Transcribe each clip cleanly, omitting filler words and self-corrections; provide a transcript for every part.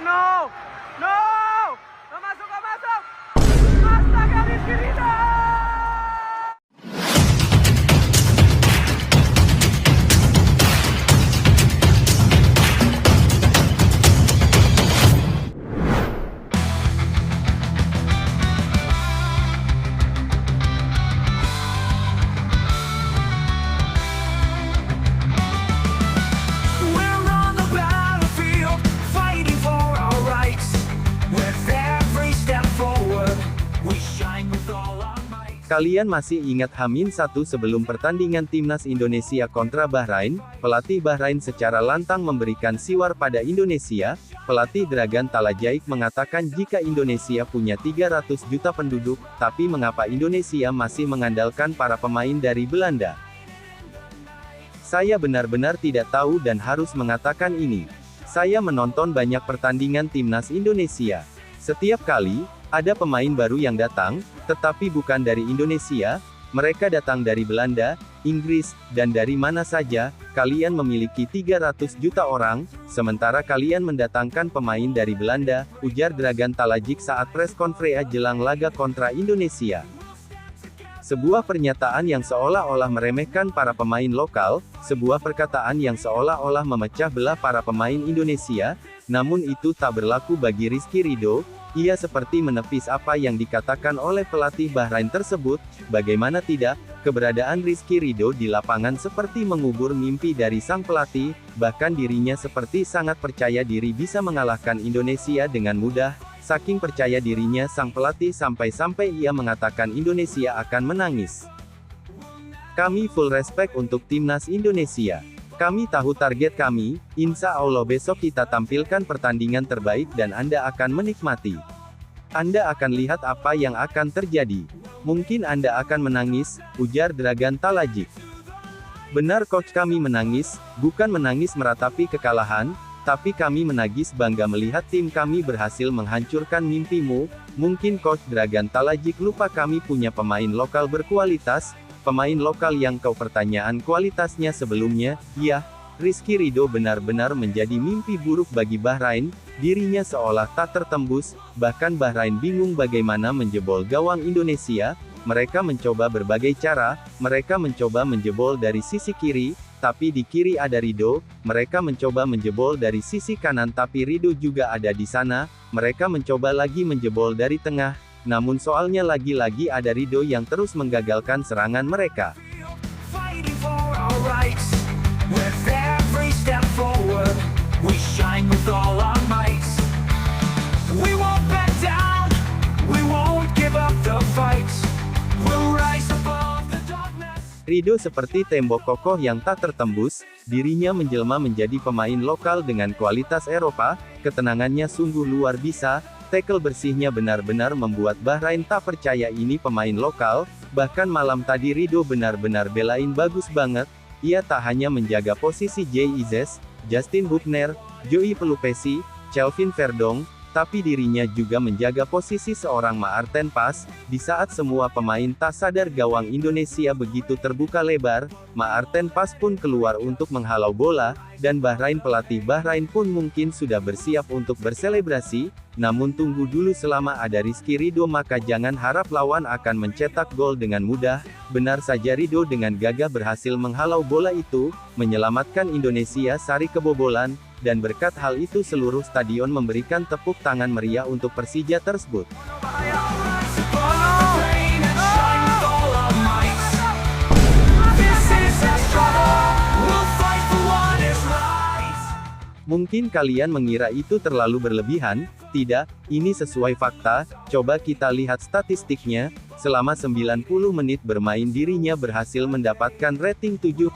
Oh no! No! Gak masuk, gak masuk! Astaga, Rizky Ridho! We're on the battlefield, fighting for our rights. With every step forward, we shine with all our might. Kalian masih ingat H-1 sebelum pertandingan timnas Indonesia kontra Bahrain? Pelatih Bahrain secara lantang memberikan siwar pada Indonesia. Pelatih Dragan Talajaik mengatakan jika Indonesia punya 300 juta penduduk, tapi mengapa Indonesia masih mengandalkan para pemain dari Belanda? Saya benar-benar tidak tahu dan harus mengatakan ini. Saya menonton banyak pertandingan timnas Indonesia. Setiap kali ada pemain baru yang datang, tetapi bukan dari Indonesia, mereka datang dari Belanda, Inggris, dan dari mana saja. Kalian memiliki 300 juta orang, sementara kalian mendatangkan pemain dari Belanda, ujar Dragan Talajic saat press conference jelang laga kontra Indonesia. Sebuah pernyataan yang seolah-olah meremehkan para pemain lokal, sebuah perkataan yang seolah-olah memecah belah para pemain Indonesia, namun itu tak berlaku bagi Rizky Ridho. Ia seperti menepis apa yang dikatakan oleh pelatih Bahrain tersebut. Bagaimana tidak, keberadaan Rizky Ridho di lapangan seperti mengubur mimpi dari sang pelatih, bahkan dirinya seperti sangat percaya diri bisa mengalahkan Indonesia dengan mudah. Saking percaya dirinya sang pelatih sampai-sampai ia mengatakan Indonesia akan menangis. Kami full respect untuk timnas Indonesia. Kami tahu target kami, insya Allah besok kita tampilkan pertandingan terbaik dan Anda akan menikmati. Anda akan lihat apa yang akan terjadi. Mungkin Anda akan menangis, ujar Dragan Talajic. Benar coach, kami menangis, bukan menangis meratapi kekalahan, tapi kami menangis bangga melihat tim kami berhasil menghancurkan mimpimu. Mungkin coach Dragan Talajic lupa kami punya pemain lokal berkualitas. Pemain lokal yang kau pertanyaan kualitasnya sebelumnya, ya, Rizky Ridho benar-benar menjadi mimpi buruk bagi Bahrain, dirinya seolah tak tertembus, bahkan Bahrain bingung bagaimana menjebol gawang Indonesia. Mereka mencoba berbagai cara, mereka mencoba menjebol dari sisi kiri, tapi di kiri ada Ridho, mereka mencoba menjebol dari sisi kanan tapi Ridho juga ada di sana, mereka mencoba lagi menjebol dari tengah. Namun soalnya lagi-lagi ada Ridho yang terus menggagalkan serangan mereka. Fighting for our rights. With every step forward, we shine with all our might. We won't back down, we won't give up the fight. We'll rise above the darkness. Ridho seperti tembok kokoh yang tak tertembus, dirinya menjelma menjadi pemain lokal dengan kualitas Eropa, ketenangannya sungguh luar biasa. Tackle bersihnya benar-benar membuat Bahrain tak percaya ini pemain lokal, bahkan malam tadi Ridho benar-benar belain bagus banget. Ia tak hanya menjaga posisi Jay Izes, Justin Hubner, Joey Pelupesi, Kelvin Verdong, tapi dirinya juga menjaga posisi seorang Maarten Pas. Di saat semua pemain tak sadar gawang Indonesia begitu terbuka lebar, Maarten Pas pun keluar untuk menghalau bola, dan pelatih Bahrain pun mungkin sudah bersiap untuk berselebrasi. Namun tunggu dulu, selama ada Rizky Ridho maka jangan harap lawan akan mencetak gol dengan mudah. Benar saja Ridho dengan gagah berhasil menghalau bola itu, menyelamatkan Indonesia sari kebobolan, dan berkat hal itu seluruh stadion memberikan tepuk tangan meriah untuk Persija tersebut. Rain and shine with all our might. This is our struggle, we'll fight for what is right. Mungkin kalian mengira itu terlalu berlebihan. Tidak, ini sesuai fakta. Coba kita lihat statistiknya. Selama 90 menit bermain dirinya berhasil mendapatkan rating 7,4,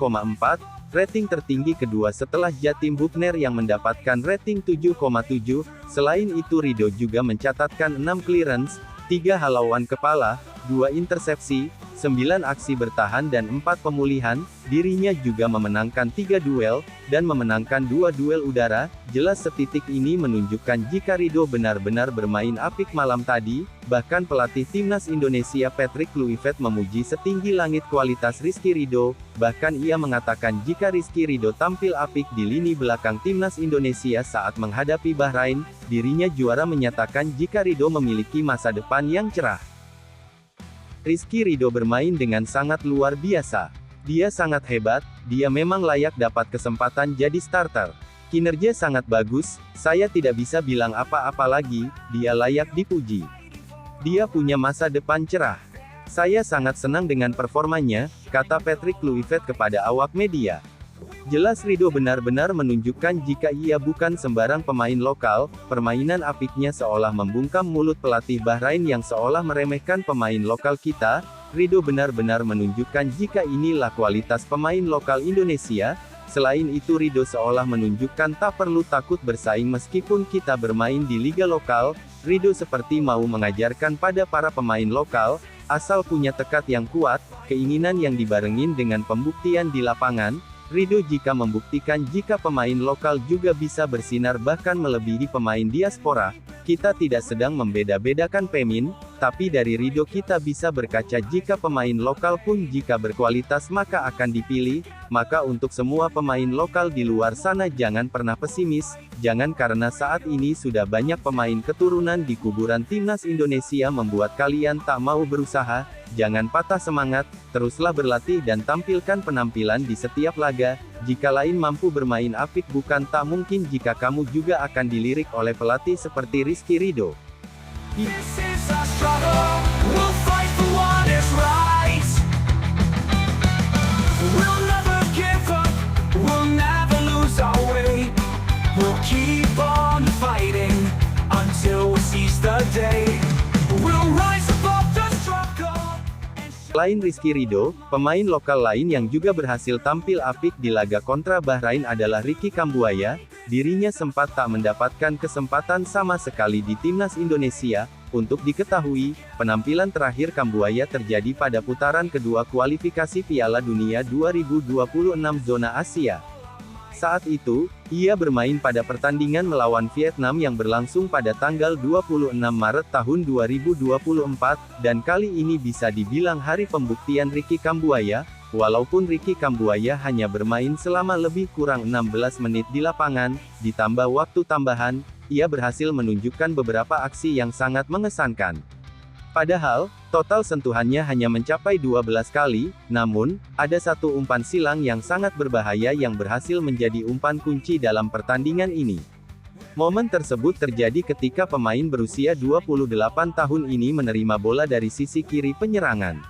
rating tertinggi kedua setelah Jatim Hubner yang mendapatkan rating 7,7. Selain itu Ridho juga mencatatkan 6 clearance, 3 halauan kepala, 2 intersepsi, 9 aksi bertahan dan 4 pemulihan, dirinya juga memenangkan 3 duel, dan memenangkan 2 duel udara. Jelas setitik ini menunjukkan jika Ridho benar-benar bermain apik malam tadi. Bahkan pelatih timnas Indonesia Patrick Kluivert memuji setinggi langit kualitas Rizky Ridho. Bahkan ia mengatakan jika Rizky Ridho tampil apik di lini belakang timnas Indonesia saat menghadapi Bahrain, dirinya juara menyatakan jika Ridho memiliki masa depan yang cerah. Rizky Ridho bermain dengan sangat luar biasa. Dia sangat hebat, dia memang layak dapat kesempatan jadi starter. Kinerja sangat bagus, saya tidak bisa bilang apa-apa lagi, dia layak dipuji. Dia punya masa depan cerah. Saya sangat senang dengan performanya, kata Patrick Kluivert kepada awak media. Jelas Ridho benar-benar menunjukkan jika ia bukan sembarang pemain lokal. Permainan apiknya seolah membungkam mulut pelatih Bahrain yang seolah meremehkan pemain lokal kita. Ridho benar-benar menunjukkan jika inilah kualitas pemain lokal Indonesia. Selain itu Ridho seolah menunjukkan tak perlu takut bersaing meskipun kita bermain di liga lokal. Ridho seperti mau mengajarkan pada para pemain lokal, asal punya tekad yang kuat, keinginan yang dibarengin dengan pembuktian di lapangan. Ridho jika membuktikan jika pemain lokal juga bisa bersinar bahkan melebihi pemain diaspora. Kita tidak sedang membeda-bedakan pemain, tapi dari Ridho kita bisa berkaca jika pemain lokal pun jika berkualitas maka akan dipilih. Maka untuk semua pemain lokal di luar sana jangan pernah pesimis, jangan karena saat ini sudah banyak pemain keturunan di kuburan timnas Indonesia membuat kalian tak mau berusaha. Jangan patah semangat, teruslah berlatih dan tampilkan penampilan di setiap laga. Jika lain mampu bermain apik bukan tak mungkin jika kamu juga akan dilirik oleh pelatih seperti Rizky Ridho. This is our struggle, we'll fight for what is right. We'll never give up, we'll never lose our way. We'll keep on fighting, until we seize the day. We'll rise above the struggle. Selain Rizky Ridho, pemain lokal lain yang juga berhasil tampil apik di laga kontra Bahrain adalah Ricky Kambuaya. Dirinya sempat tak mendapatkan kesempatan sama sekali di timnas Indonesia. Untuk diketahui, penampilan terakhir Kambuaya terjadi pada putaran kedua kualifikasi Piala Dunia 2026 zona Asia. Saat itu, ia bermain pada pertandingan melawan Vietnam yang berlangsung pada tanggal 26 Maret tahun 2024, dan kali ini bisa dibilang hari pembuktian Ricky Kambuaya. Walaupun Ricky Kambuaya hanya bermain selama lebih kurang 16 menit di lapangan, ditambah waktu tambahan, ia berhasil menunjukkan beberapa aksi yang sangat mengesankan. Padahal, total sentuhannya hanya mencapai 12 kali, namun, ada satu umpan silang yang sangat berbahaya yang berhasil menjadi umpan kunci dalam pertandingan ini. Momen tersebut terjadi ketika pemain berusia 28 tahun ini menerima bola dari sisi kiri penyerangan.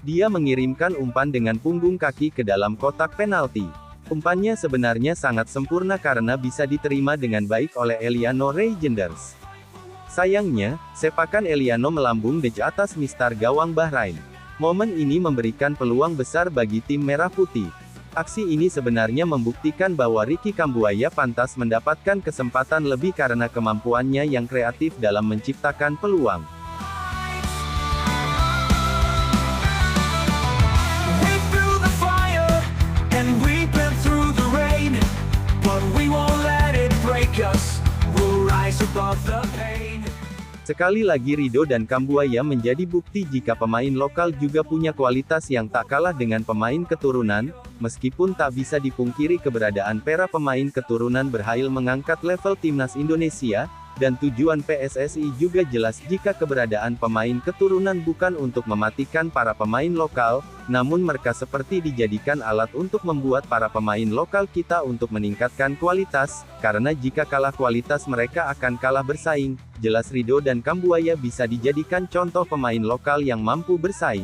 Dia mengirimkan umpan dengan punggung kaki ke dalam kotak penalti. Umpannya sebenarnya sangat sempurna karena bisa diterima dengan baik oleh Eliano Reijenders. Sayangnya, sepakan Eliano melambung di atas mistar gawang Bahrain. Momen ini memberikan peluang besar bagi tim Merah Putih. Aksi ini sebenarnya membuktikan bahwa Ricky Kambuaya pantas mendapatkan kesempatan lebih karena kemampuannya yang kreatif dalam menciptakan peluang. Sekali lagi Ridho dan Kambuaya menjadi bukti jika pemain lokal juga punya kualitas yang tak kalah dengan pemain keturunan. Meskipun tak bisa dipungkiri keberadaan para pemain keturunan berhasil mengangkat level timnas Indonesia, dan tujuan PSSI juga jelas jika keberadaan pemain keturunan bukan untuk mematikan para pemain lokal, namun mereka seperti dijadikan alat untuk membuat para pemain lokal kita untuk meningkatkan kualitas, karena jika kalah kualitas mereka akan kalah bersaing. Jelas Ridho dan Kambuaya bisa dijadikan contoh pemain lokal yang mampu bersaing.